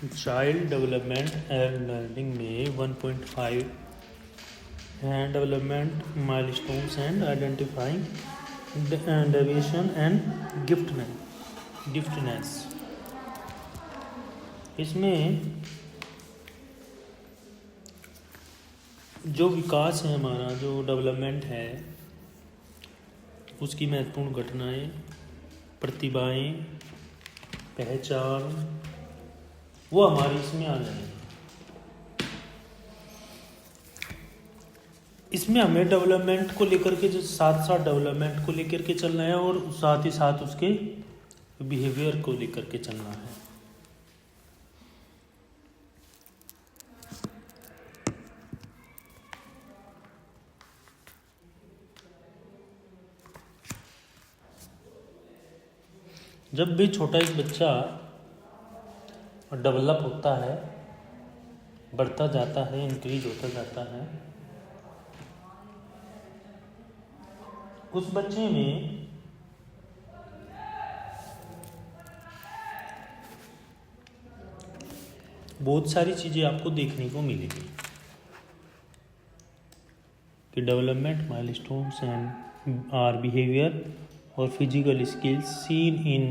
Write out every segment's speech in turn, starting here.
Child development and learning में 1.5 हैं development milestones and identifying deviation and giftedness. इसमें जो विकास है हमारा, जो डेवलपमेंट है, उसकी महत्वपूर्ण घटनाएं, प्रतिभाएं, पहचान, वो हमारी इसमें आ जाएंगी। इसमें हमें डेवलपमेंट को लेकर के, जो साथ साथ डेवलपमेंट को लेकर के चलना है और साथ ही साथ उसके बिहेवियर को लेकर के चलना है। जब भी छोटा एक बच्चा डेवलप होता है, बढ़ता जाता है, इंक्रीज होता जाता है, उस बच्चे में बहुत सारी चीज़ें आपको देखने को मिलेगी कि development milestones and are behaviour और physical skills seen in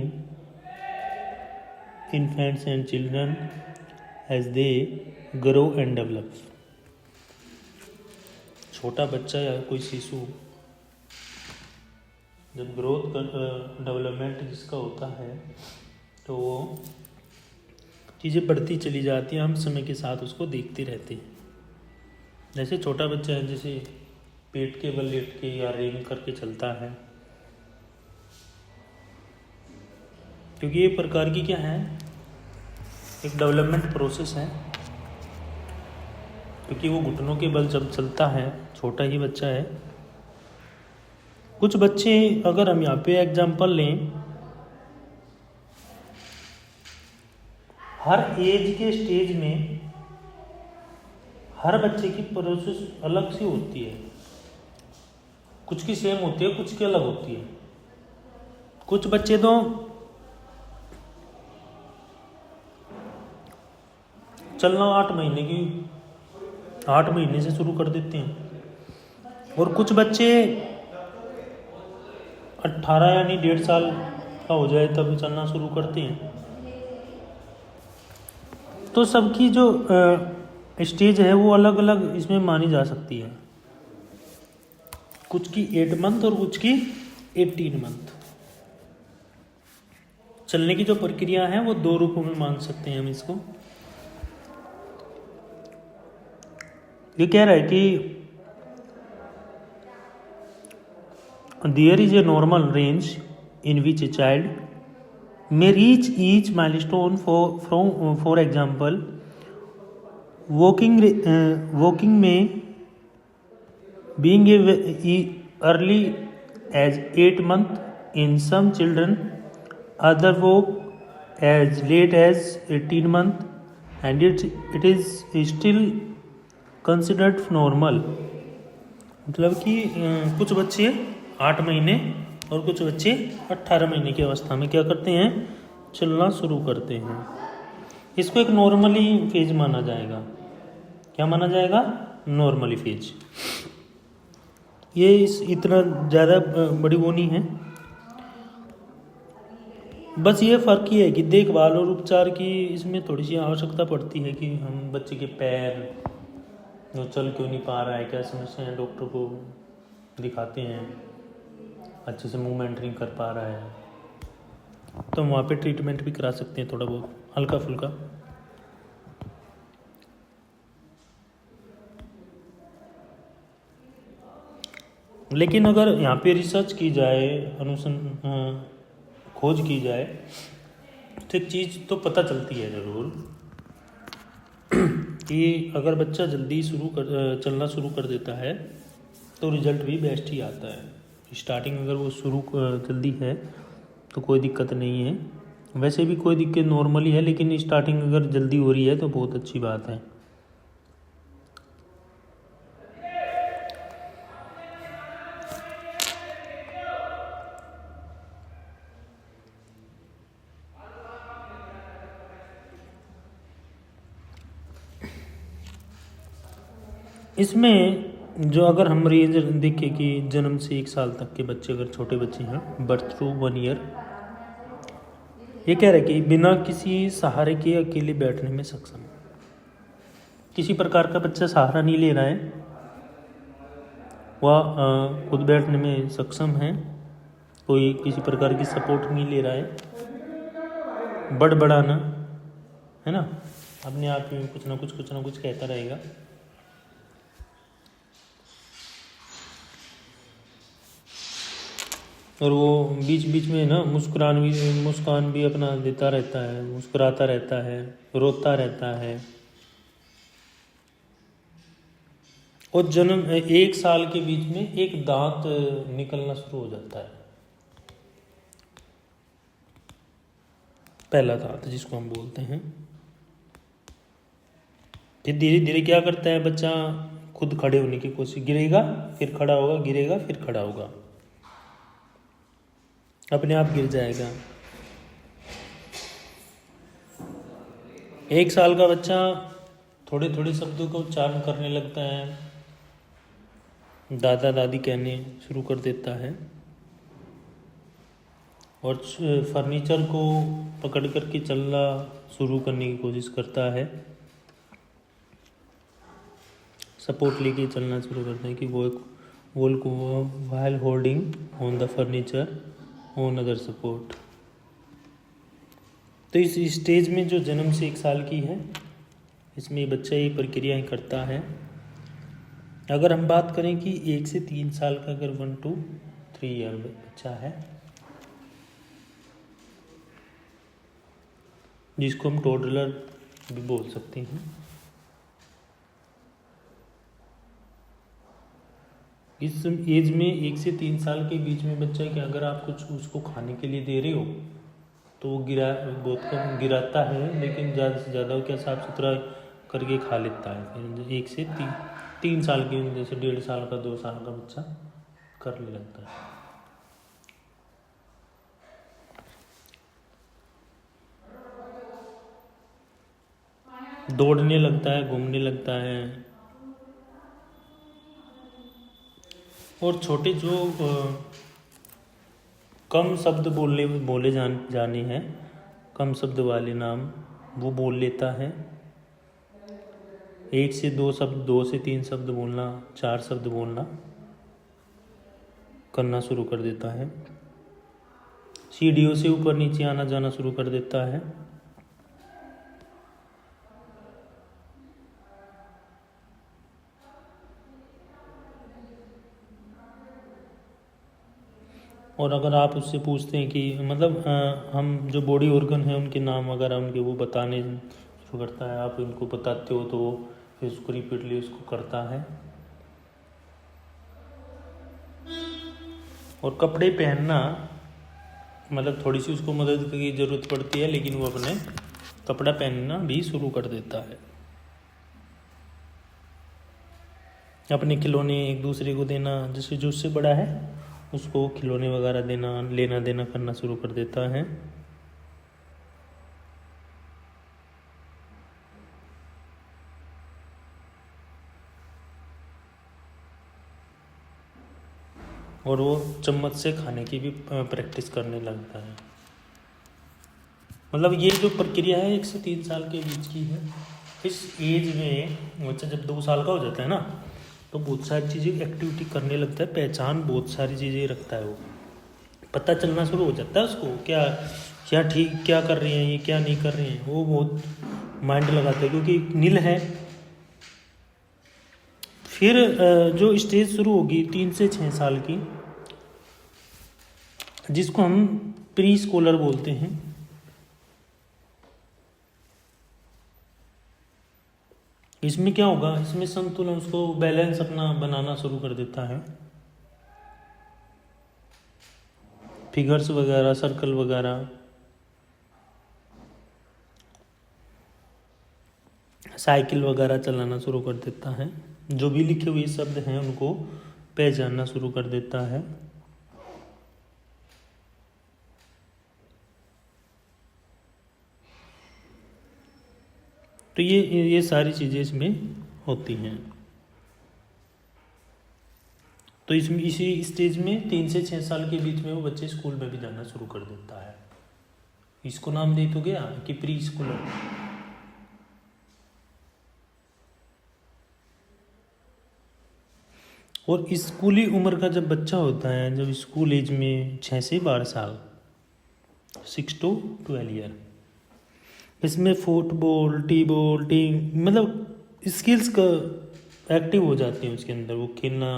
infants and children as they grow and develop. छोटा बच्चा या कोई शिशु जब ग्रोथ डेवलपमेंट जिसका होता है, तो वो चीज़ें बढ़ती चली जाती हैं, हम समय के साथ उसको देखते रहते हैं। जैसे छोटा बच्चा है, जैसे पेट के बल लेट के या रेंग करके चलता है, क्योंकि ये प्रकार की क्या है, एक डेवलपमेंट प्रोसेस है। क्योंकि वो घुटनों के बल जब चलता है, छोटा ही बच्चा है। कुछ बच्चे, अगर हम यहाँ पे एग्जाम्पल लें, हर एज के स्टेज में हर बच्चे की प्रोसेस अलग सी होती है। कुछ की सेम होती है, कुछ की अलग होती है। कुछ बच्चे तो चलना 8 महीने से शुरू कर देते हैं, और कुछ बच्चे 18 यानी 1.5 साल का हो जाए तब चलना शुरू करते हैं। तो सबकी जो स्टेज है वो अलग अलग इसमें मानी जा सकती है। कुछ की 8 मंथ और कुछ की 18 मंथ। चलने की जो प्रक्रिया है वो 2 रूपों में मान सकते हैं हम इसको। ये कह रहा है कि there is a normal range in which a child may reach each milestone. For example, walking may being early as 8 months in some children, other walk as late as 18 months, and it is still considered normal। मतलब कि कुछ बच्चे 8 महीने और कुछ बच्चे 18 महीने की अवस्था में क्या करते हैं, चलना शुरू करते हैं। इसको एक नॉर्मली फेज माना जाएगा। क्या माना जाएगा? Normally phase. ये इतना ज़्यादा बड़ी वो नहीं है। बस ये फ़र्क ही है कि देखभाल और उपचार की इसमें थोड़ी सी आवश्यकता पड़ती है कि हम बच्चे के पैर जो चल क्यों नहीं पा रहा है, क्या समस्या है, डॉक्टर को दिखाते हैं, अच्छे से मूवमेंट नहीं कर पा रहा है, तो हम वहाँ पे ट्रीटमेंट भी करा सकते हैं, थोड़ा बहुत हल्का फुल्का। लेकिन अगर यहाँ पे रिसर्च की जाए, खोज की जाए, तो एक चीज़ तो पता चलती है ज़रूर कि अगर बच्चा जल्दी चलना शुरू कर देता है तो रिज़ल्ट भी बेस्ट ही आता है। स्टार्टिंग अगर वो शुरू जल्दी है तो कोई दिक्कत नहीं है। वैसे भी कोई दिक्कत नॉर्मली है, लेकिन स्टार्टिंग अगर जल्दी हो रही है तो बहुत अच्छी बात है। इसमें जो अगर हम रेंज देखें कि जन्म से 1 साल तक के बच्चे, अगर छोटे बच्चे हैं, बर्थ टू 1 ईयर, ये कह रहे कि बिना किसी सहारे के अकेले बैठने में सक्षम है। किसी प्रकार का बच्चा सहारा नहीं ले रहा है, वह खुद बैठने में सक्षम है, कोई किसी प्रकार की सपोर्ट नहीं ले रहा है। बड़बड़ाना है ना, अपने आप ही कुछ ना कुछ कहता रहेगा। और वो बीच बीच में ना मुस्कान भी अपना देता रहता है, मुस्कुराता रहता है, रोता रहता है। और जन्म 1 साल के बीच में एक दांत निकलना शुरू हो जाता है, पहला दांत जिसको हम बोलते हैं। फिर धीरे धीरे क्या करता है बच्चा, खुद खड़े होने की कोशिश, गिरेगा फिर खड़ा होगा, गिरेगा फिर खड़ा होगा, अपने आप गिर जाएगा। 1 साल का बच्चा थोड़े थोड़े शब्दों का उच्चारण करने लगता है, दादा दादी कहने शुरू कर देता है, और फर्नीचर को पकड़ करके चलना शुरू करने की कोशिश करता है, सपोर्ट लेके चलना शुरू करते हैं कि वो को while holding on the furniture on other support। तो इस स्टेज में जो जन्म से 1 साल की है, इसमें बच्चा ये प्रक्रियाएं करता है। अगर हम बात करें कि 1 से 3 साल का अगर 1 to 3 ईयर बच्चा है, जिसको हम टोडलर भी बोल सकते हैं, इस एज में 1 से 3 साल के बीच में बच्चा कि अगर आप कुछ उसको खाने के लिए दे रहे हो तो वो बहुत कम गिराता है, लेकिन ज़्यादा से ज़्यादा क्या साफ सुथरा करके खा लेता है। फिर 1 से 3 साल की, जैसे 1.5 साल का 2 साल का बच्चा करने लगता है। दौड़ने लगता है, घूमने लगता है। और छोटे जो कम शब्द बोले जाने हैं, कम शब्द वाले नाम वो बोल लेता है। 1 से 2 शब्द, 2 से 3 शब्द बोलना, 4 शब्द बोलना करना शुरू कर देता है। सीढ़ियों से ऊपर नीचे आना जाना शुरू कर देता है। और अगर आप उससे पूछते हैं कि मतलब हम जो बॉडी ऑर्गन है उनके नाम अगर उनके वो बताने शुरू करता है, आप उनको बताते हो तो वो फिर उसको रिपीटली उसको करता है। और कपड़े पहनना मतलब थोड़ी सी उसको मदद की ज़रूरत पड़ती है, लेकिन वो अपने कपड़ा पहनना भी शुरू कर देता है। अपने खिलौने एक दूसरे को देना, जैसे जो उससे बड़ा है उसको खिलौने वगैरह देना, लेना देना करना शुरू कर देता है। और वो चम्मच से खाने की भी प्रैक्टिस करने लगता है। मतलब ये जो प्रक्रिया है 1 से 3 साल के बीच की है। इस एज में बच्चा जब 2 साल का हो जाता है ना, तो बहुत सारी चीज़ें एक्टिविटी करने लगता है, पहचान बहुत सारी चीज़ें रखता है, वो पता चलना शुरू हो जाता है उसको क्या क्या ठीक क्या कर रहे हैं, ये क्या नहीं कर रहे हैं, वो बहुत माइंड लगाता है क्योंकि नील है। फिर जो स्टेज शुरू होगी 3 से 6 साल की, जिसको हम प्री स्कॉलर बोलते हैं। इसमें क्या होगा, इसमें संतुलन, उसको बैलेंस अपना बनाना शुरू कर देता है। फिगर्स वगैरह, सर्कल वगैरह, साइकिल वगैरह चलाना शुरू कर देता है। जो भी लिखे हुए शब्द हैं उनको पहचानना शुरू कर देता है। तो ये सारी चीज़ें इसमें होती हैं। तो इसमें इसी स्टेज में 3 से 6 साल के बीच में वो बच्चे स्कूल में भी जाना शुरू कर देता है। इसको नाम दे तो गया कि प्री स्कूलर। और स्कूली उम्र का जब बच्चा होता है, जब स्कूल एज में 6 से 12 साल, 6 to 12 ईयर, इसमें फुटबॉल, टी बॉल, टीम मतलब स्किल्स का एक्टिव हो जाती हैं उसके अंदर। वो खेलना,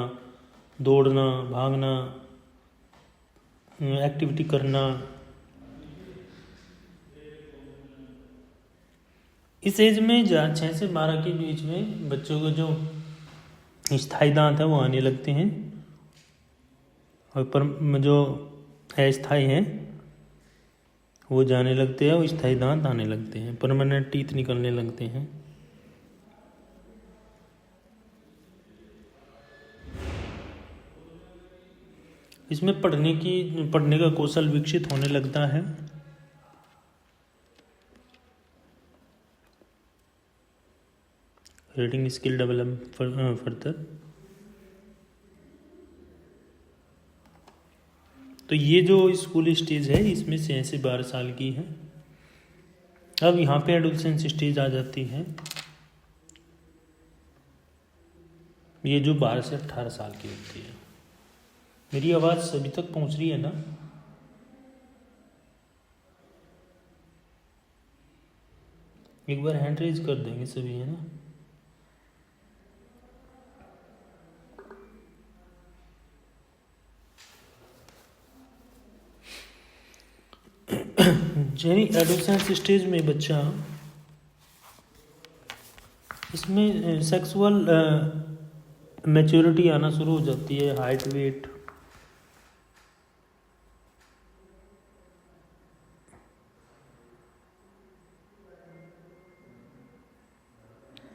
दौड़ना, भागना, एक्टिविटी करना। इस एज में 6 से 12 के बीच में बच्चों को जो स्थायी दांत है वो आने लगते हैं, और पर जो अस्थायी हैं वो जाने लगते हैं, और स्थायी दांत आने लगते हैं, परमानेंट टीथ निकलने लगते हैं। इसमें पढ़ने का कौशल विकसित होने लगता है। Reading skill develop further. तो ये जो स्कूल स्टेज है इसमें 6 से 12 साल की है। अब यहाँ पे एडोलसेंस स्टेज आ जाती है, ये जो 12 से 18 साल की होती है। मेरी आवाज़ सभी तक पहुँच रही है ना? एक बार हैंड रेज कर देंगे सभी, है ना? यानी एडोलसेंस स्टेज में बच्चा, इसमें सेक्सुअल मैच्योरिटी आना शुरू हो जाती है, हाइट, वेट,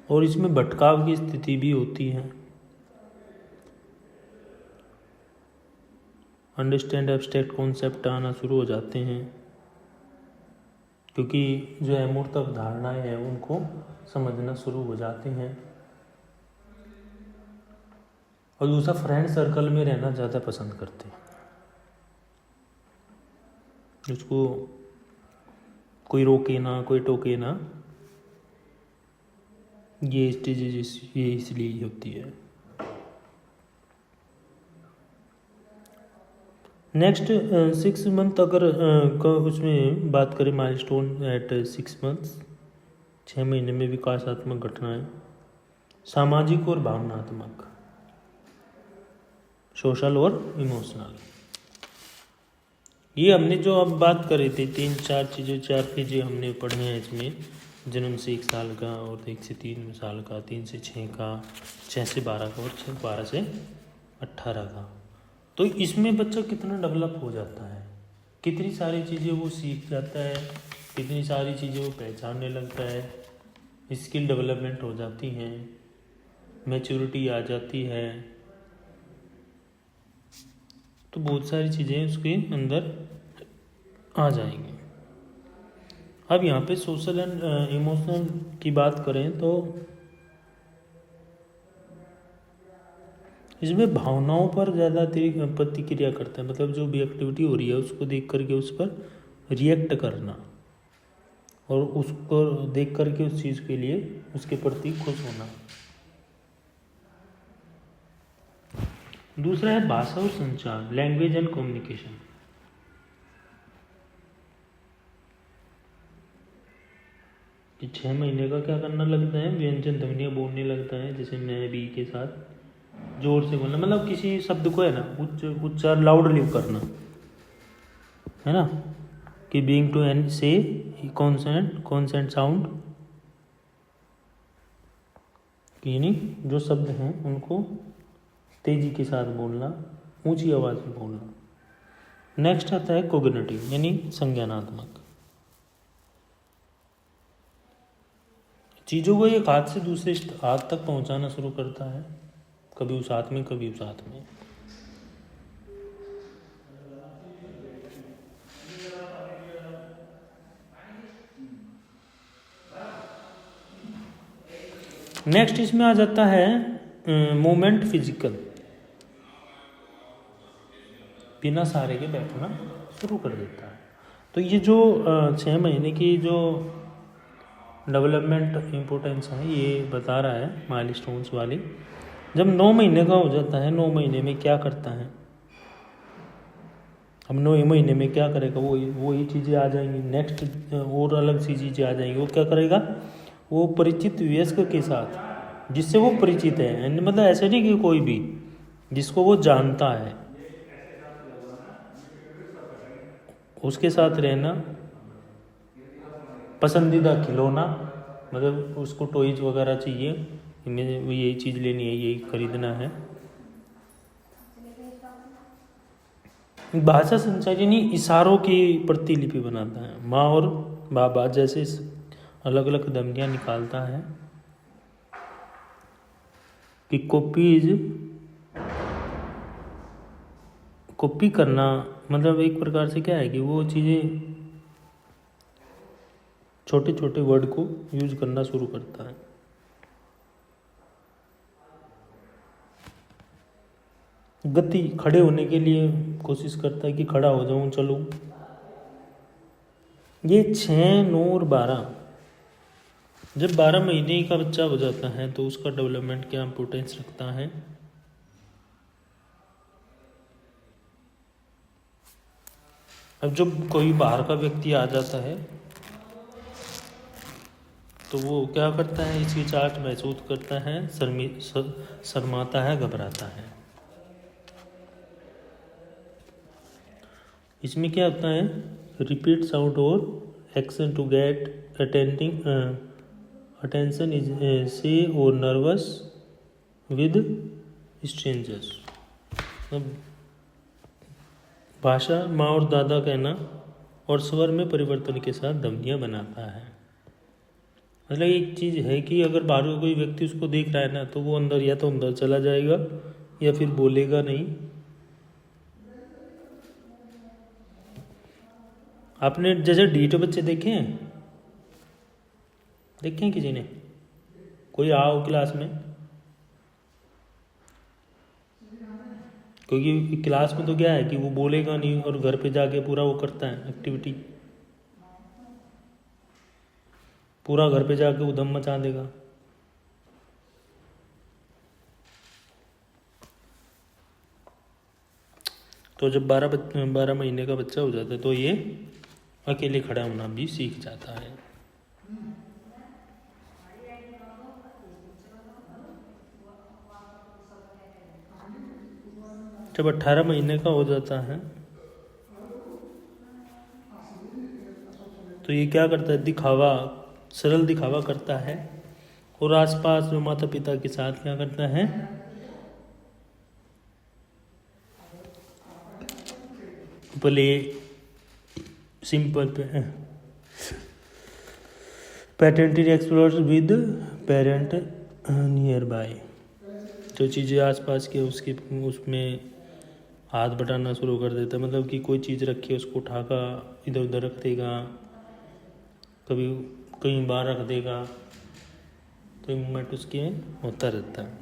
और इसमें भटकाव की स्थिति भी होती है। अंडरस्टैंड एब्स्ट्रैक्ट कॉन्सेप्ट आना शुरू हो जाते हैं, क्योंकि जो अमूर्त धारणाएं हैं उनको समझना शुरू हो जाते हैं। और दूसरा, फ्रेंड सर्कल में रहना ज़्यादा पसंद करते हैं। उसको कोई रोके ना, कोई टोके ना, ये स्टेज ये इसलिए होती है। नेक्स्ट 6 मंथ अगर उसमें बात करें, माइलस्टोन एट 6 मंथ्स, 6 महीने में विकासात्मक घटनाएं, सामाजिक और भावनात्मक, सोशल और इमोशनल। ये हमने जो अब बात करी थी 4 चीज़ें हमने पढ़े हैं इसमें। जन्म से 1 साल का, और 1 से 3 साल का, 3 से 6 का, 6 से 12 का, और 12 से 18 का। तो इसमें बच्चा कितना डेवलप हो जाता है, कितनी सारी चीज़ें वो सीख जाता है, कितनी सारी चीज़ें वो पहचानने लगता है, स्किल डेवलपमेंट हो जाती हैं, मैच्योरिटी आ जाती है। तो बहुत सारी चीज़ें उसके अंदर आ जाएंगी। अब यहाँ पे सोशल एंड इमोशनल की बात करें तो इसमें भावनाओं पर ज़्यादा प्रतिक्रिया करता है। मतलब जो भी एक्टिविटी हो रही है उसको देख करके उस पर रिएक्ट करना, और उसको देख करके उस चीज़ के लिए उसके प्रति खुश होना। दूसरा है भाषा और संचार, लैंग्वेज एंड कम्युनिकेशन। कि 6 महीने का क्या करना लगता है, व्यंजन ध्वनियाँ बोलने लगता है, जैसे मैं भी के साथ जोर से बोलना, मतलब किसी शब्द को है ना उच्चार लाउडली करना, है ना, कि बीइंग टू एंड से कॉन्सेंट साउंड, यानी जो शब्द हैं उनको तेजी के साथ बोलना, ऊंची आवाज़ में बोलना। नेक्स्ट आता है कोग्निटिव, यानी संज्ञानात्मक। चीज़ों को एक हाथ से दूसरे हाथ तक पहुंचाना शुरू करता है, कभी उस हाथ में कभी उस हाथ में। नेक्स्ट इसमें आ जाता है मूवमेंट फिजिकल, बिना सहारे के बैठना शुरू कर देता है। तो ये जो 6 महीने की जो डेवलपमेंट इम्पोर्टेंस है ये बता रहा है माइलस्टोन्स वाली। जब 9 महीने का हो जाता है, 9 महीने में क्या करता है, हम 9 महीने में क्या करेगा, वो ही चीज़ें आ जाएंगी। नेक्स्ट और अलग सी चीज़ें आ जाएंगी। वो क्या करेगा, वो परिचित वयस्क के साथ जिससे वो परिचित है, मतलब ऐसे नहीं कि कोई भी जिसको वो जानता है उसके साथ रहना। पसंदीदा खिलौना, मतलब उसको टॉयज वगैरह चाहिए, इन्हें यही चीज़ लेनी है, यही खरीदना है। भाषा संचार यानी इशारों की प्रतिलिपि बनाता है। माँ और बाबा जैसे अलग अलग ध्वनियाँ निकालता है। कि कॉपी करना मतलब एक प्रकार से क्या है कि वो चीज़ें छोटे छोटे वर्ड को यूज करना शुरू करता है। गति, खड़े होने के लिए कोशिश करता है कि खड़ा हो जाऊं, चलूं। ये 6, 9 और 12, जब 12 महीने का बच्चा हो जाता है तो उसका डेवलपमेंट क्या इम्पोर्टेंस रखता है। अब जब कोई बाहर का व्यक्ति आ जाता है तो वो क्या करता है, हिचकिचाहट महसूस करता है, शर्माता है, घबराता है। इसमें क्या होता है, रिपीट साउंड और action to get attention is से और नर्वस विद स्ट्रेंजर्स। अब भाषा माँ और दादा कहना और स्वर में परिवर्तन के साथ ध्वनियाँ बनाता है। मतलब एक चीज़ है कि अगर बाहर का कोई व्यक्ति उसको देख रहा है ना तो वो अंदर या तो अंदर चला जाएगा या फिर बोलेगा नहीं। आपने जैसे डीटो बच्चे देखे हैं किसी ने, कोई आओ क्लास में, क्योंकि क्लास में तो क्या है कि वो बोलेगा नहीं और घर पे जाके पूरा वो करता है एक्टिविटी, पूरा घर पे जाके उधम मचा देगा। तो जब 12 महीने का बच्चा हो जाता है तो ये अकेले खड़ा होना भी सीख जाता है। जब 18 महीने का हो जाता है तो ये क्या करता है, सरल दिखावा करता है और आसपास जो माता पिता के साथ क्या करता है, play simple patented explore with parent near by. जो चीज़ें आसपास के उसमें हाथ बटाना शुरू कर देता है, मतलब कि कोई चीज़ रखी है उसको उठाकर इधर उधर रख देगा, कभी कहीं बाहर रख देगा, तो मूवमेंट उसके होता रहता है।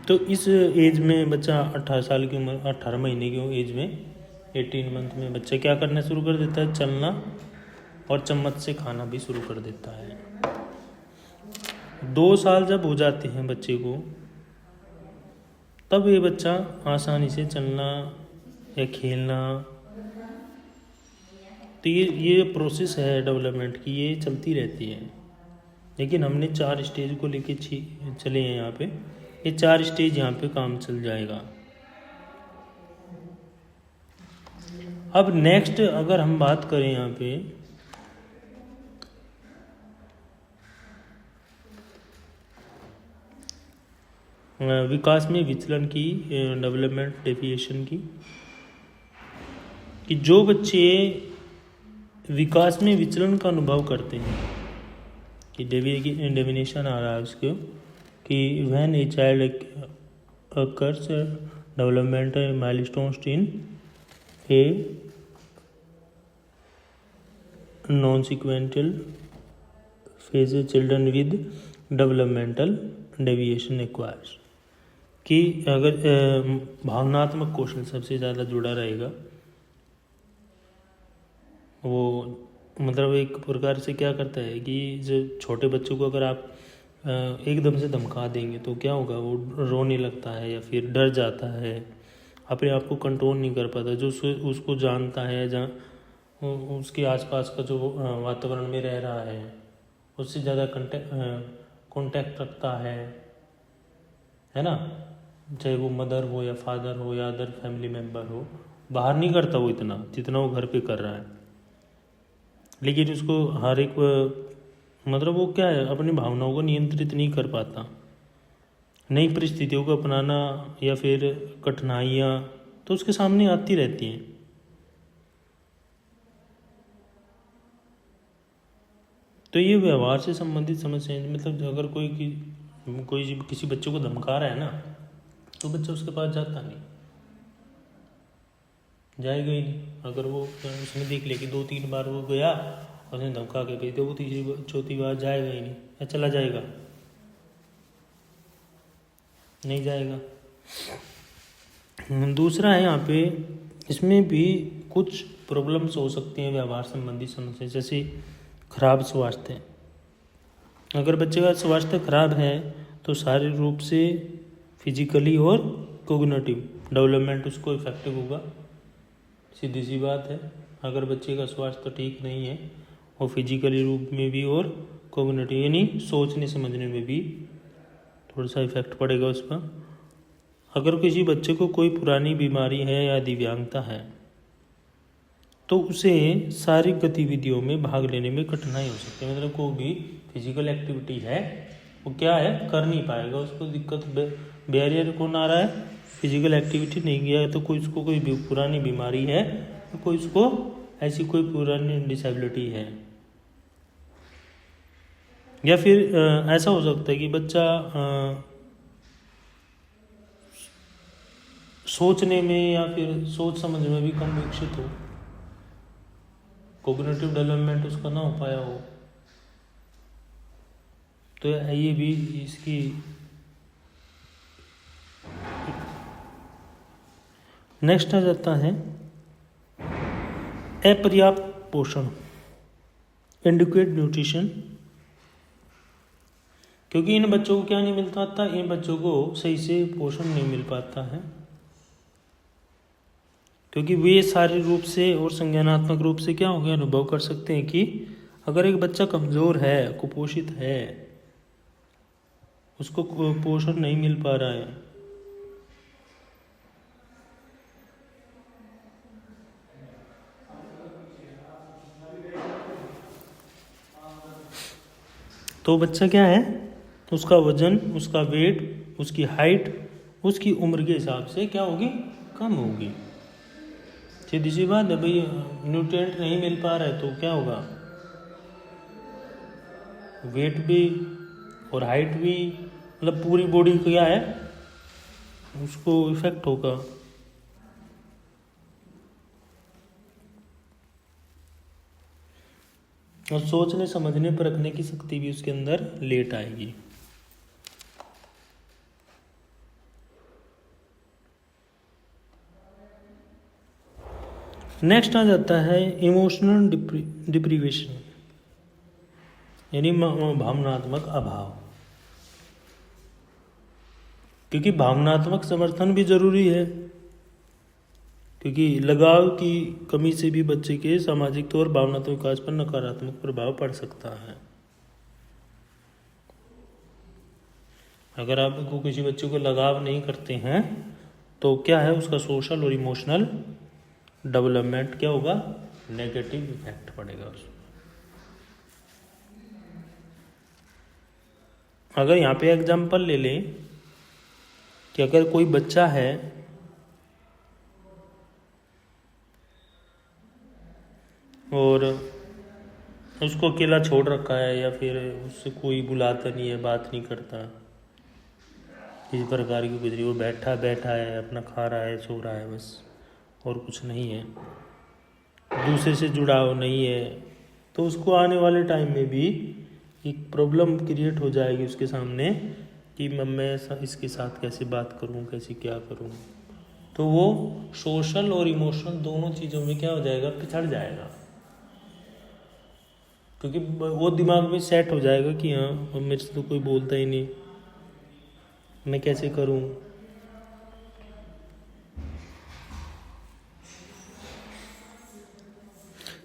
तो इस एज में बच्चा 18 साल की उम्र, 18 महीने की एज में 18 मंथ में बच्चा क्या करना शुरू कर देता है, चलना और चम्मच से खाना भी शुरू कर देता है। 2 साल जब हो जाते हैं बच्चे को, तब ये बच्चा आसानी से चलना या खेलना, तो ये प्रोसेस है डेवलपमेंट की, ये चलती रहती है। लेकिन हमने 4 स्टेज को लेके चले हैं यहाँ पे, ये 4 स्टेज यहाँ पे काम चल जाएगा। अब नेक्स्ट अगर हम बात करें यहाँ पे, विकास में विचलन की, डेवलपमेंट डेविएशन की, कि जो बच्चे विकास में विचलन का अनुभव करते हैं, कि डेविनेशन आ रहा है उसको, कि when a child occurs development milestones in a non sequential phases children with developmental deviation acquires. कि अगर भावनात्मक कौशल सबसे ज़्यादा जुड़ा रहेगा, वो मतलब एक प्रकार से क्या करता है कि जो छोटे बच्चों को अगर आप एकदम से धमका देंगे तो क्या होगा, वो रोने लगता है या फिर डर जाता है, अपने आप को कंट्रोल नहीं कर पाता। जो उसको जानता है, जहाँ उसके आसपास का जो वातावरण में रह रहा है उससे ज़्यादा कांटेक्ट रखता है ना, चाहे वो मदर हो या फादर हो या अदर फैमिली मेम्बर हो, बाहर नहीं करता वो इतना जितना वो घर पे कर रहा है। लेकिन उसको हर एक मतलब वो क्या है, अपनी भावनाओं को नियंत्रित नहीं कर पाता। नई परिस्थितियों को अपनाना या फिर कठिनाइयाँ तो उसके सामने आती रहती हैं। तो ये व्यवहार से संबंधित समस्याएं, मतलब अगर कोई किसी बच्चे को धमका रहा है ना, तो बच्चा उसके पास जाता नहीं, जाएगा ही नहीं। अगर वो उसने देख लिया कि 2-3 बार वो गया और उसने धमका के गई, तो वो तीसरी चौथी बार जाएगा ही नहीं, या चला जाएगा, नहीं जाएगा। दूसरा है यहाँ पे, इसमें भी कुछ प्रॉब्लम्स हो सकती हैं व्यवहार संबंधी समस्या, जैसे खराब स्वास्थ्य। अगर बच्चे का स्वास्थ्य खराब है तो शारीरिक रूप से फिजिकली और कोग्निटिव डेवलपमेंट उसको इफेक्टिव होगा, सीधी सी बात है। अगर बच्चे का स्वास्थ्य ठीक नहीं है और फिजिकली रूप में भी और कोग्निटिव यानी सोचने समझने में भी थोड़ा सा इफेक्ट पड़ेगा उसका। अगर किसी बच्चे को कोई पुरानी बीमारी है या दिव्यांगता है तो उसे शारीरिक गतिविधियों में भाग लेने में कठिनाई हो सकती है। मतलब कोई भी फिजिकल एक्टिविटी है वो क्या है, कर नहीं पाएगा, उसको दिक्कत बैरियर कौन आ रहा है, फिजिकल एक्टिविटी नहीं किया। तो कोई उसको कोई पुरानी बीमारी है, तो कोई उसको ऐसी कोई पुरानी डिसेबिलिटी है, या फिर ऐसा हो सकता है कि बच्चा सोचने में या फिर सोच समझ में भी कम विकसित हो, कोग्निटिव डेवलपमेंट उसका ना हो पाया हो। तो ये भी इसकी नेक्स्ट आ जाता है अपर्याप्त पोषण, इनएडिक्वेट न्यूट्रिशन। क्योंकि इन बच्चों को क्या नहीं मिल पाता, इन बच्चों को सही से पोषण नहीं मिल पाता है, क्योंकि वे शारीरिक रूप से और संज्ञानात्मक रूप से क्या हो गया, अनुभव कर सकते हैं कि अगर एक बच्चा कमज़ोर है, कुपोषित है, उसको पोषण नहीं मिल पा रहा है, तो बच्चा क्या है, उसका वजन, उसका वेट, उसकी हाइट उसकी उम्र के हिसाब से क्या होगी, कम होगी। सीधी सी बात है भाई, न्यूट्रिएंट नहीं मिल पा रहा है तो क्या होगा, वेट भी और हाइट भी, मतलब पूरी बॉडी क्या है उसको इफेक्ट होगा। और सोचने समझने परखने की शक्ति भी उसके अंदर लेट आएगी। नेक्स्ट आ जाता है इमोशनल डिप्रीवेशन, यानी भावनात्मक अभाव। क्योंकि भावनात्मक समर्थन भी जरूरी है, क्योंकि लगाव की कमी से भी बच्चे के सामाजिक तौर भावनात्मक विकास पर नकारात्मक प्रभाव पड़ सकता है। अगर आपको किसी बच्चे को लगाव नहीं करते हैं तो क्या है, उसका सोशल और इमोशनल डेवलपमेंट क्या होगा, नेगेटिव इफेक्ट पड़ेगा उसमें। अगर यहाँ पे एग्जांपल ले लें कि अगर कोई बच्चा है और उसको अकेला छोड़ रखा है, या फिर उससे कोई बुलाता नहीं है, बात नहीं करता, किसी प्रकार की कुछ नहीं, वो बैठा है, अपना खा रहा है, सो रहा है, बस और कुछ नहीं है, दूसरे से जुड़ाव नहीं है, तो उसको आने वाले टाइम में भी एक प्रॉब्लम क्रिएट हो जाएगी उसके सामने कि मैं इसके साथ कैसे बात करूं, कैसे क्या करूं। तो वो सोशल और इमोशनल दोनों चीज़ों में क्या हो जाएगा, पिछड़ जाएगा, क्योंकि वो दिमाग में सेट हो जाएगा कि हाँ मेरे से तो कोई बोलता ही नहीं, मैं कैसे करूं।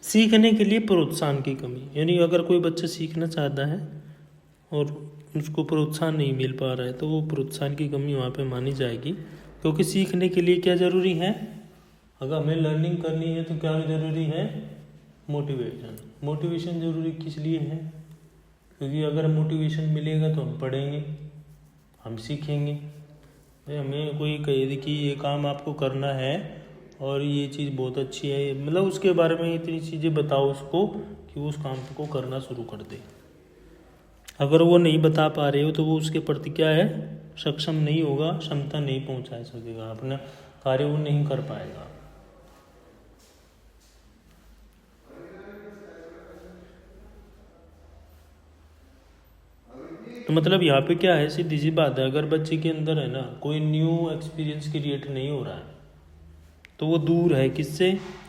सीखने के लिए प्रोत्साहन की कमी, यानी अगर कोई बच्चा सीखना चाहता है और उसको प्रोत्साहन नहीं मिल पा रहा है तो वो प्रोत्साहन की कमी वहाँ पे मानी जाएगी। क्योंकि सीखने के लिए क्या ज़रूरी है, अगर हमें लर्निंग करनी है तो क्या ज़रूरी है, मोटिवेशन। मोटिवेशन ज़रूरी किस लिए है, क्योंकि अगर मोटिवेशन मिलेगा तो हम पढ़ेंगे, हम सीखेंगे। हमें कोई कहे कि ये काम आपको करना है और ये चीज़ बहुत अच्छी है, मतलब उसके बारे में इतनी चीज़ें बताओ उसको कि वो उस काम को करना शुरू कर दे। अगर वो नहीं बता पा रहे हो तो वो उसके प्रति क्या है, सक्षम नहीं होगा, क्षमता नहीं पहुंचा सकेगा, अपना कार्य वो नहीं कर पाएगा। तो मतलब यहाँ पे क्या है, सीधी सी बात है, अगर बच्चे के अंदर है ना कोई न्यू एक्सपीरियंस क्रिएट नहीं हो रहा है तो वो दूर है किससे,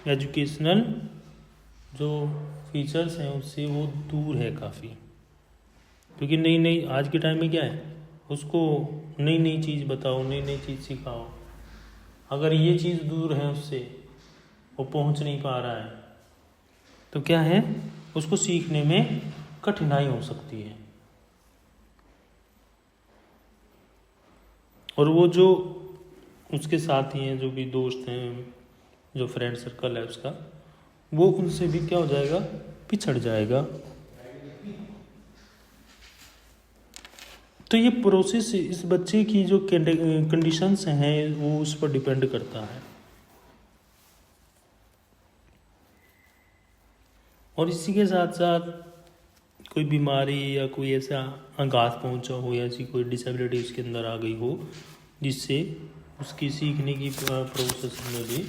एजुकेशनल जो फीचर्स हैं उससे वो दूर है काफ़ी। क्योंकि नई नई आज के टाइम में क्या है, उसको नई नई चीज़ बताओ, नई नई चीज़ सिखाओ। अगर ये चीज़ दूर है उससे, वो पहुंच नहीं पा रहा है, तो क्या है, उसको सीखने में कठिनाई हो सकती है। और वो जो उसके साथी हैं, जो भी दोस्त हैं, जो फ्रेंड सर्कल है उसका, वो उनसे भी क्या हो जाएगा, पिछड़ जाएगा। तो ये प्रोसेस इस बच्चे की जो कंडीशंस हैं वो उस पर डिपेंड करता है। और इसी के साथ साथ कोई बीमारी या कोई ऐसा आघात पहुंचा हो या ऐसी कोई डिसेबिलिटी उसके अंदर आ गई हो जिससे उसकी सीखने की प्रोसेस में भी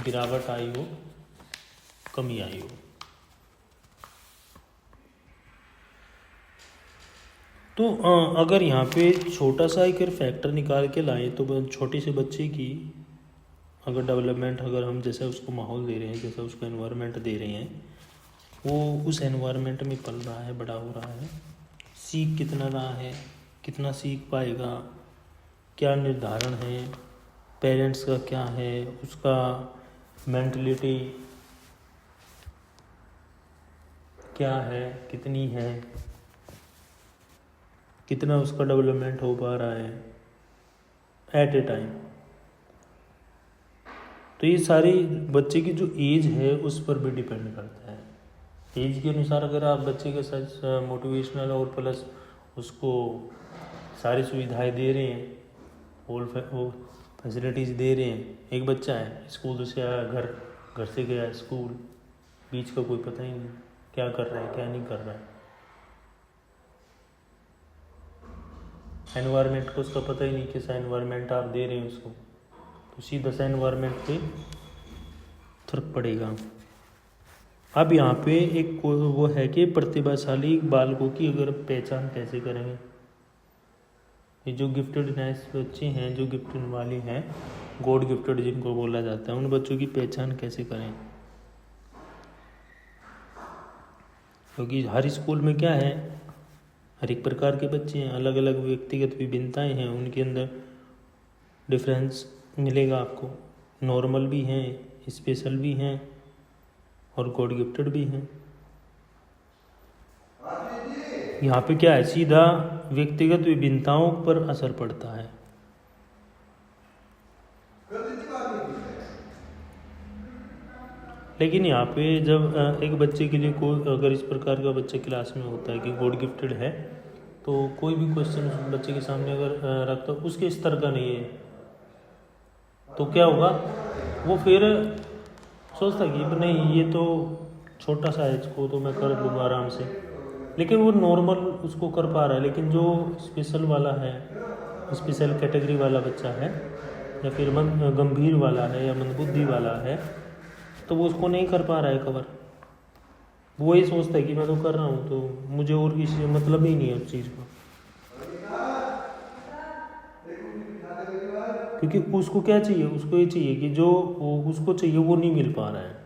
गिरावट आई हो, कमी आई हो। तो अगर यहाँ पे छोटा सा एक फैक्टर निकाल के लाएं तो छोटे से बच्चे की अगर डेवलपमेंट, अगर हम जैसा उसको माहौल दे रहे हैं, जैसा उसको एनवायरनमेंट दे रहे हैं, वो उस एनवायरनमेंट में पल रहा है, बड़ा हो रहा है, सीख कितना रहा है, कितना सीख पाएगा, क्या निर्धारण है, पेरेंट्स का क्या है, उसका मेंटलिटी क्या है, कितनी है, कितना उसका डेवलपमेंट हो पा रहा है एट ए टाइम। तो ये सारी बच्चे की जो एज है उस पर भी डिपेंड करता है। एज के अनुसार अगर आप बच्चे के साथ मोटिवेशनल और प्लस उसको सारी सुविधाएं दे रहे हैं, वो फैसिलिटीज़ दे रहे हैं। एक बच्चा है स्कूल से आया, घर से गया स्कूल, बीच का कोई पता ही नहीं क्या कर रहा है क्या नहीं कर रहा है, एनवायरनमेंट को उसका पता ही नहीं कैसा एनवायरनमेंट आप दे रहे हैं उसको, तो सीधा सा एनवायरनमेंट पे फर्क पड़ेगा। अब यहाँ पे एक वो है कि प्रतिभाशाली बालकों की अगर पहचान कैसे करेंगे, ये जो गिफ्टेडनेस बच्चे हैं, जो गिफ्टेड वाले हैं, गॉड गिफ्टेड जिनको बोला जाता है, उन बच्चों की पहचान कैसे करें। क्योंकि हर स्कूल में क्या है, हर एक प्रकार के बच्चे हैं, अलग अलग व्यक्तिगत विभिन्नताएं हैं, उनके अंदर डिफरेंस मिलेगा आपको। नॉर्मल भी हैं, स्पेशल भी हैं और गॉड गिफ्टेड भी हैं। यहाँ पे क्या है, सीधा व्यक्तिगत विभिन्नताओं पर असर पड़ता है। लेकिन यहाँ पे जब एक बच्चे के लिए कोई अगर इस प्रकार का बच्चा क्लास में होता है कि गॉड गिफ्टेड है, तो कोई भी क्वेश्चन उस बच्चे के सामने अगर रखता उसके स्तर का नहीं है, तो क्या होगा, वो फिर सोचता कि नहीं ये तो छोटा सा है, इसको तो मैं कर लूँगा आराम से। लेकिन वो नॉर्मल उसको कर पा रहा है, लेकिन जो स्पेशल वाला है, स्पेशल कैटेगरी वाला बच्चा है या फिर गंभीर वाला है या मंदबुद्धि वाला है, तो वो उसको नहीं कर पा रहा है कवर। वो ये सोचता है कि मैं तो कर रहा हूँ, तो मुझे और किसी से मतलब ही नहीं है उस चीज़ का, क्योंकि उसको क्या चाहिए, उसको ये चाहिए कि जो उसको चाहिए वो नहीं मिल पा रहा है।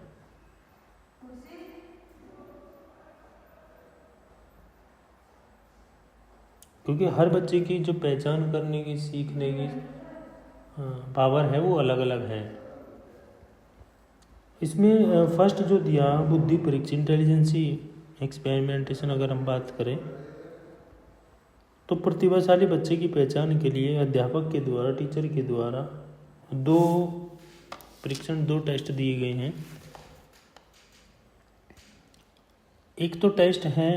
क्योंकि हर बच्चे की जो पहचान करने की, सीखने की पावर है वो अलग अलग है। इसमें फर्स्ट जो दिया बुद्धि परीक्षण, इंटेलिजेंसी एक्सपेरिमेंटेशन, अगर हम बात करें तो प्रतिभाशाली बच्चे की पहचान के लिए अध्यापक के द्वारा, टीचर के द्वारा दो परीक्षण, दो टेस्ट दिए गए हैं। एक तो टेस्ट है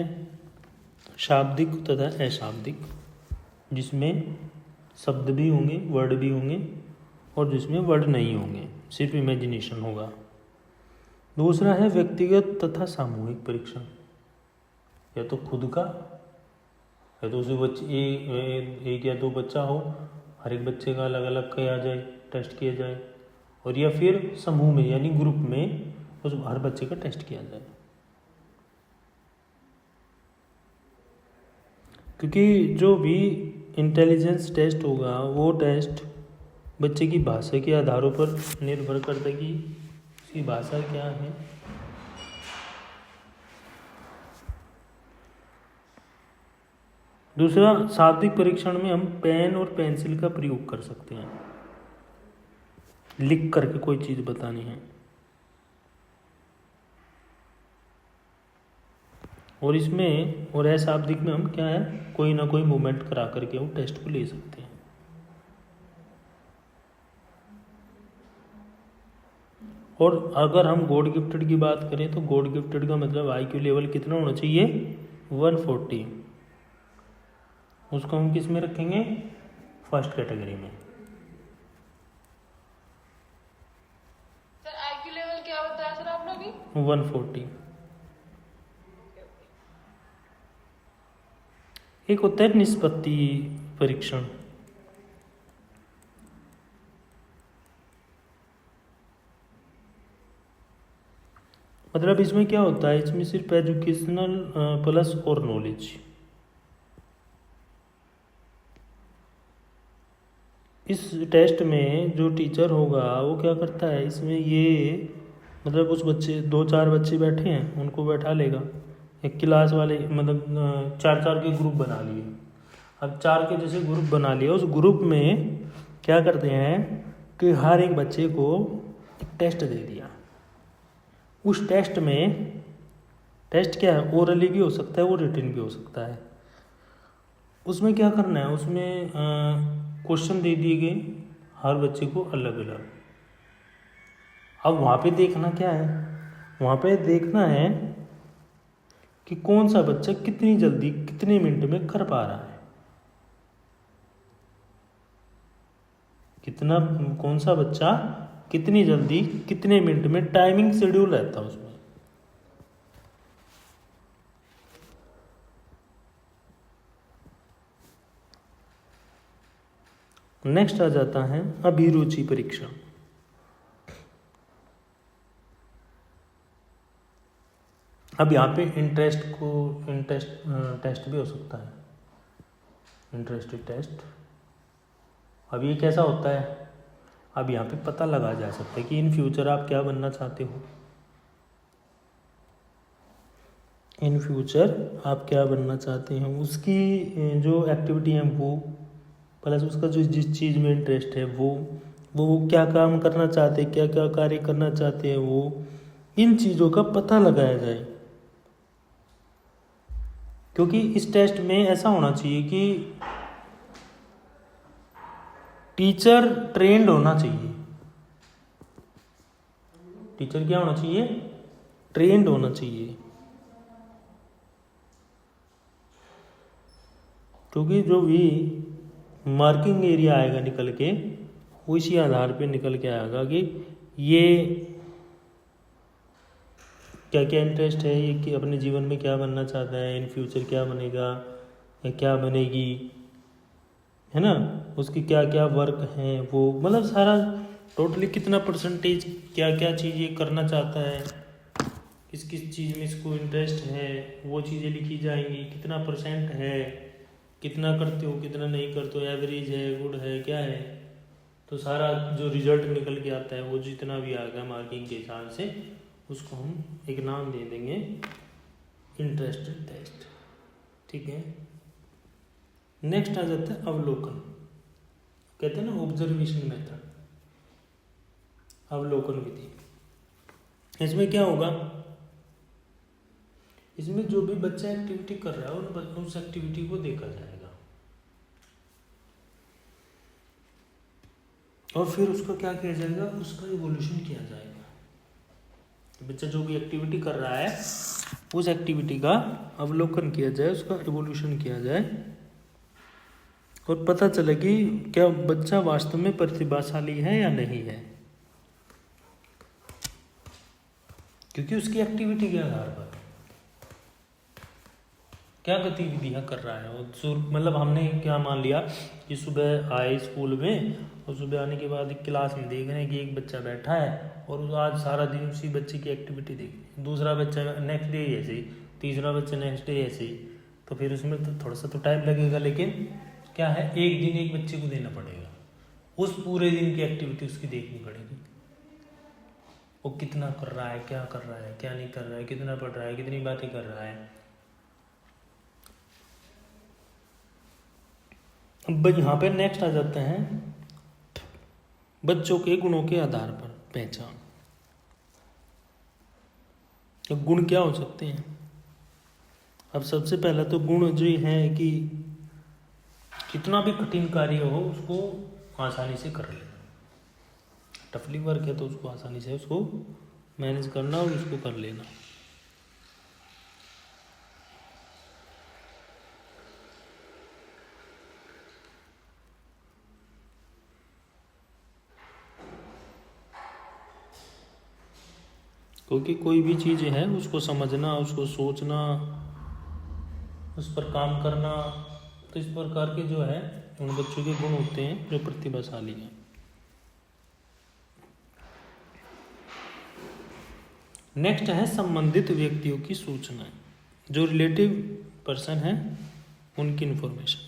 शाब्दिक तथा अशाब्दिक, जिसमें शब्द भी होंगे, वर्ड भी होंगे, और जिसमें वर्ड नहीं होंगे, सिर्फ इमेजिनेशन होगा। दूसरा है व्यक्तिगत तथा सामूहिक परीक्षण, या तो खुद का, या तो उसी बच्चे एक या दो बच्चा हो, हर एक बच्चे का अलग अलग किया जाए, टेस्ट किया जाए, और या फिर समूह में यानी ग्रुप में उस हर बच्चे का टेस्ट किया जाए। क्योंकि जो भी इंटेलिजेंस टेस्ट होगा वो टेस्ट बच्चे की भाषा के आधारों पर निर्भर करता है कि उसकी भाषा क्या है। दूसरा, शाब्दिक परीक्षण में हम पेन और पेंसिल का प्रयोग कर सकते हैं, लिख करके कोई चीज़ बतानी है, और इसमें और अशाब्दिक में हम क्या है, कोई ना कोई मूवमेंट करा करके वो टेस्ट को ले सकते हैं। और अगर हम गॉड गिफ्टेड की बात करें तो गॉड गिफ्टेड का मतलब IQ लेवल कितना होना चाहिए, 140। उसको हम किस में रखेंगे, फर्स्ट कैटेगरी में। सर IQ लेवल क्या बताया सर आपने अभी? 140। एक होता है निष्पत्ति परीक्षण। मतलब इसमें क्या होता है, इसमें सिर्फ एजुकेशनल प्लस और नॉलेज। इस टेस्ट में जो टीचर होगा वो क्या करता है, इसमें ये मतलब उस बच्चे, 2-4 बच्चे बैठे हैं उनको बैठा लेगा, एक क्लास वाले मतलब 4-4 के ग्रुप बना लिए। अब 4 के जैसे ग्रुप बना लिए, उस ग्रुप में क्या करते हैं कि हर एक बच्चे को एक टेस्ट दे दिया। उस टेस्ट में, टेस्ट क्या है, ओरली भी हो सकता है, वो रिटन भी हो सकता है। उसमें क्या करना है, उसमें क्वेश्चन दे दिए गए हर बच्चे को अलग अलग। अब वहाँ पे देखना क्या है, वहाँ पे देखना है कि कौन सा बच्चा कितनी जल्दी कितने मिनट में कर पा रहा है, कितना, कौन सा बच्चा कितनी जल्दी कितने मिनट में, टाइमिंग शेड्यूल रहता है उसमें। नेक्स्ट आ जाता है अभिरुचि परीक्षण। अब यहाँ पे इंटरेस्ट टेस्ट भी हो सकता है, इंटरेस्टेड टेस्ट। अब ये कैसा होता है, अब यहाँ पे पता लगा जा सकता है कि इन फ्यूचर आप क्या बनना चाहते हो, इन फ्यूचर आप क्या बनना चाहते हैं, उसकी जो एक्टिविटी है वो, प्लस उसका जो जिस चीज़ में इंटरेस्ट है वो क्या काम करना चाहते हैं, क्या क्या कार्य करना चाहते हैं, वो इन चीज़ों का पता लगाया जाए। क्योंकि इस टेस्ट में ऐसा होना चाहिए कि टीचर ट्रेंड होना चाहिए। टीचर क्या होना चाहिए, ट्रेंड होना चाहिए। क्योंकि जो भी मार्किंग एरिया आएगा निकल के, वो इसी आधार पे निकल के आएगा कि ये क्या क्या इंटरेस्ट है, ये कि अपने जीवन में क्या बनना चाहता है, इन फ्यूचर क्या बनेगा या क्या बनेगी, है ना, उसकी क्या क्या वर्क हैं, वो मतलब सारा टोटली कितना परसेंटेज क्या क्या चीज़ ये करना चाहता है, किस किस चीज़ में इसको इंटरेस्ट है, वो चीज़ें लिखी जाएंगी। कितना परसेंट है, कितना करते हो, कितना नहीं करते हो, एवरेज है, गुड है, क्या है। तो सारा जो रिजल्ट निकल के आता है वो जितना भी आएगा मार्किंग के हिसाब से उसको हम एक नाम दे देंगे इंटरेस्टेड टेस्ट। ठीक है। नेक्स्ट आ जाता है अवलोकन। कहते हैं ना ऑब्जर्वेशन मेथड, अवलोकन विधि। इसमें क्या होगा, इसमें जो भी बच्चा एक्टिविटी कर रहा है उस एक्टिविटी को देखा जाएगा और फिर उसका क्या किया जाएगा, उसका इवोल्यूशन किया जाएगा। तो बच्चा जो भी एक्टिविटी कर रहा है उस एक्टिविटी का अवलोकन किया जाए, उसका इवोल्यूशन किया जाए और पता चले कि क्या बच्चा वास्तव में प्रतिभाशाली है या नहीं है, क्योंकि उसकी एक्टिविटी के आधार पर क्या गतिविधियां कर रहा है वो। मतलब हमने क्या मान लिया कि सुबह आए स्कूल में और सुबह आने के बाद क्लास में देख रहे हैं कि एक बच्चा बैठा है और आज सारा दिन उसी बच्चे की एक्टिविटी देख, दूसरा बच्चा नेक्स्ट डे ऐसे ही, तीसरा बच्चा नेक्स्ट डे ऐसे ही। तो फिर उसमें तो थोड़ा सा तो टाइम लगेगा, लेकिन क्या है, एक दिन एक बच्चे को देना पड़ेगा, उस पूरे दिन की एक्टिविटी उसकी देखनी पड़ेगी। वो कितना कर रहा है, क्या कर रहा है, क्या नहीं कर रहा है, कितना पढ़ रहा है, कितनी बातें कर रहा है। अब यहाँ पे नेक्स्ट आ जाते हैं बच्चों के गुणों के आधार पर पहचान। तो गुण क्या हो सकते हैं। अब सबसे पहला तो गुण जो है कि कितना भी कठिन कार्य हो उसको आसानी से कर लेना। टफली वर्क है तो उसको आसानी से उसको मैनेज करना और उसको कर लेना। क्योंकि कोई भी चीज़ है उसको समझना, उसको सोचना, उस पर काम करना, तो इस प्रकार के जो है उन बच्चों के गुण होते हैं जो प्रतिभाशाली हैं। नेक्स्ट है संबंधित व्यक्तियों की सूचनाएं, जो रिलेटिव पर्सन है उनकी इंफॉर्मेशन,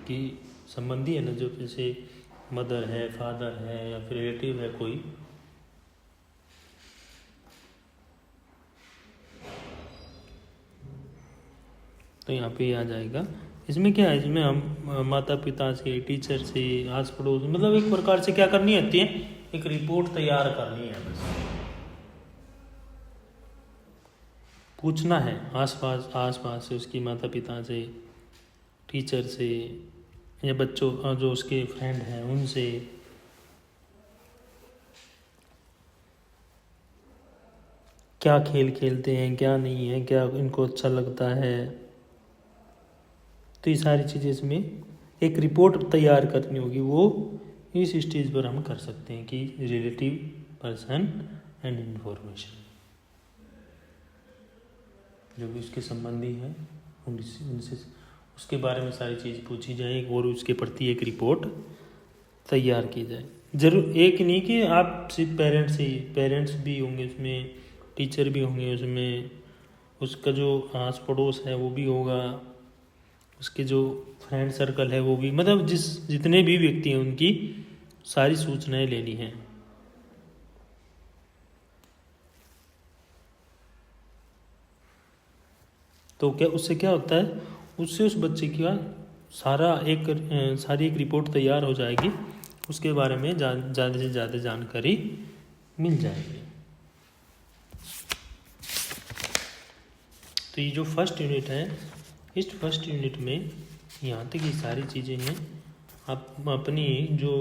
कि संबंधी है ना, जो जैसे मदर है, फादर है या फिर रिलेटिव है कोई, तो यहाँ पे आ जाएगा। इसमें क्या है, इसमें हम माता पिता से, टीचर से, आस पड़ोस, मतलब एक प्रकार से क्या करनी होती है, एक रिपोर्ट तैयार करनी है। बस पूछना है आस पास से, उसकी माता पिता से, टीचर से या बच्चों जो उसके फ्रेंड हैं उनसे, क्या खेल खेलते हैं, क्या नहीं है, क्या इनको अच्छा लगता है। तो ये सारी चीज़ें इसमें एक रिपोर्ट तैयार करनी होगी। वो इस स्टेज पर हम कर सकते हैं कि रिलेटिव पर्सन एंड इंफॉर्मेशन, जो भी उसके संबंधी हैं उनसे उसके बारे में सारी चीज़ पूछी जाए और उसके प्रति एक रिपोर्ट तैयार की जाए। जरूर एक नहीं कि आप सिर्फ पेरेंट्स भी होंगे उसमें, टीचर भी होंगे उसमें, उसका जो आस पड़ोस है वो भी होगा, उसके जो फ्रेंड सर्कल है वो भी, मतलब जितने भी व्यक्ति हैं उनकी सारी सूचनाएं लेनी है। तो क्या उससे क्या होता है, उससे उस बच्चे का सारी एक रिपोर्ट तैयार हो जाएगी, उसके बारे में ज़्यादा से ज़्यादा जानकारी मिल जाएगी। तो ये जो फर्स्ट यूनिट है, इस फर्स्ट यूनिट में यहाँ तक ये सारी चीज़ें हैं। आप अपनी जो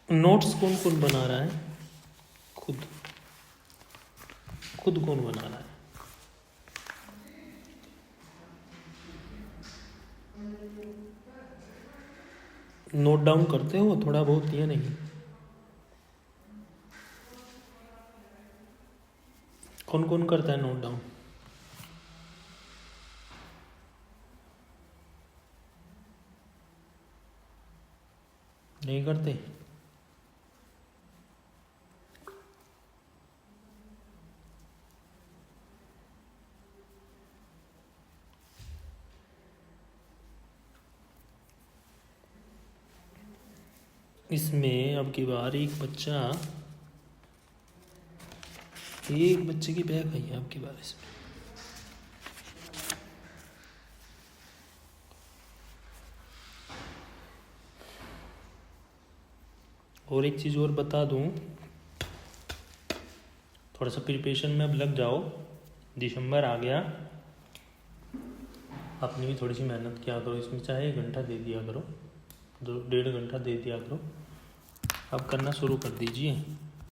नोट्स कौन कौन बना रहा है, खुद कौन बना रहा है। नोट डाउन करते हो थोड़ा बहुत या नहीं, कौन कौन करता है नोट डाउन। नहीं करते। इसमें अब की बार एक बच्चे की बैग आई है अब की बार इसमें। और एक चीज़ और बता दूं, थोड़ा सा प्रिपरेशन में अब लग जाओ, दिसंबर आ गया, अपनी भी थोड़ी सी मेहनत किया करो इसमें, चाहे 1 घंटा दे दिया करो, 1.5 घंटा दे दिया करो, अब करना शुरू कर दीजिए।